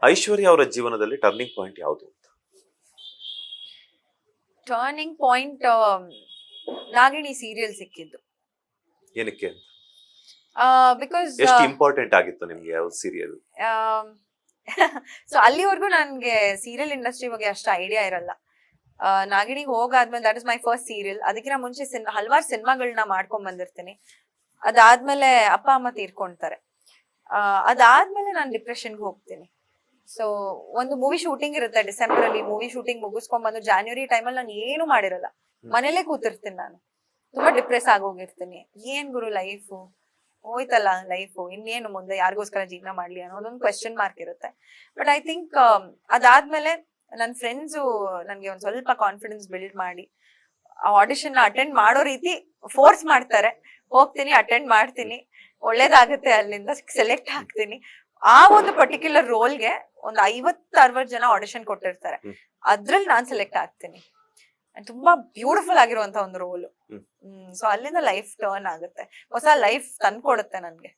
ಐಶ್ವರ್ಯ ಅವರ ಜೀವನದಲ್ಲಿ turning point ಯಾವುದು? ಟರ್ನಿಂಗ್ ಪಾಯಿಂಟ್ ನಾಗಿಣಿ ಸೀರಿಯಲ್ ಸಿಕ್ಕಿದ್ದು. ಏನಕ್ಕೆ? ಬಿಕಾಸ್ ಎಷ್ಟು ಇಂಪಾರ್ಟೆಂಟ್ ಆಗಿತ್ತು ನಿಮ್ಗೆ ಯಾವ ಸೀರಿಯಲ್? ಸೊ ಅಲ್ಲಿವರೆಗೂ ನನ್ಗೆ ಸೀರಿಯಲ್ ಇಂಡಸ್ಟ್ರಿ ಬಗ್ಗೆ ಅಷ್ಟು ಐಡಿಯಾ ಇರಲ್ಲ. ನಾಗಿಣಿಗೆ ಹೋಗಾದ್ಮೇಲೆ that is my first serial. ಅದಕ್ಕಿಂತ ಮುಂಚೆ ಹಲವಾರು ಸಿನಿಮಾಗಳನ್ನ ಮಾಡ್ಕೊಂಡ್ ಬಂದಿರ್ತೀನಿ. ಅದಾದ್ಮೇಲೆ ಅಪ್ಪ ಅಮ್ಮ ತೀರ್ಕೊಂತಾರೆ. ಅದಾದ್ಮೇಲೆ ನಾನು ಡಿಪ್ರೆಷನ್ಗೆ ಹೋಗ್ತೀನಿ. ಸೊ ಒಂದು ಮೂವಿ ಶೂಟಿಂಗ್ ಇರುತ್ತೆ ಡಿಸೆಂಬರ್ ಅಲ್ಲಿ. ಮೂವಿ ಶೂಟಿಂಗ್ ಮುಗಿಸ್ಕೊಂಡ್ ಬಂದು ಜಾನ್ವರಿ ಟೈಮಲ್ಲಿ ನಾನು ಏನು ಮಾಡಿರಲ್ಲ, ಮನೇಲೆ ಕೂತಿರ್ತೀನಿ. ನಾನು ತುಂಬಾ ಡಿಪ್ರೆಸ್ ಆಗೋಗಿರ್ತೀನಿ. ಏನ್ ಗುರು ಲೈಫು, ಹೋಯ್ತಲ್ಲ ಲೈಫು, ಇನ್ನೇನು ಮುಂದೆ ಯಾರಿಗೋಸ್ಕರ ಜೀವನ ಮಾಡ್ಲಿ ಅನ್ನೋದೊಂದು ಕ್ವೆಶ್ಚನ್ ಮಾರ್ಕ್ ಇರುತ್ತೆ. ಬಟ್ ಐ ಥಿಂಕ್ ಅದಾದ್ಮೇಲೆ ನನ್ನ ಫ್ರೆಂಡ್ಸು ನನ್ಗೆ ಒಂದ್ ಸ್ವಲ್ಪ ಕಾನ್ಫಿಡೆನ್ಸ್ ಬಿಲ್ಡ್ ಮಾಡಿ ಆಡಿಷನ್ ಅಟೆಂಡ್ ಮಾಡೋ ರೀತಿ ಫೋರ್ಸ್ ಮಾಡ್ತಾರೆ. ಹೋಗ್ತೀನಿ, ಅಟೆಂಡ್ ಮಾಡ್ತೀನಿ, ಒಳ್ಳೇದಾಗುತ್ತೆ, ಅಲ್ಲಿಂದ ಸೆಲೆಕ್ಟ್ ಆಗ್ತೀನಿ. ಆ ಒಂದು ಪರ್ಟಿಕ್ಯುಲರ್ ರೋಲ್ಗೆ ಒಂದು 50-60 ಜನ ಆಡಿಷನ್ ಕೊಟ್ಟಿರ್ತಾರೆ. ಅದ್ರಲ್ಲಿ ನಾನ್ ಸೆಲೆಕ್ಟ್ ಆಗ್ತೀನಿ. ತುಂಬಾ ಬ್ಯೂಟಿಫುಲ್ ಆಗಿರುವಂತ ಒಂದು ರೋಲು. ಸೊ ಅಲ್ಲಿಂದ ಲೈಫ್ ಟರ್ನ್ ಆಗುತ್ತೆ, ಹೊಸ ಲೈಫ್ ತಂದ್ಕೊಡುತ್ತೆ ನನ್ಗೆ.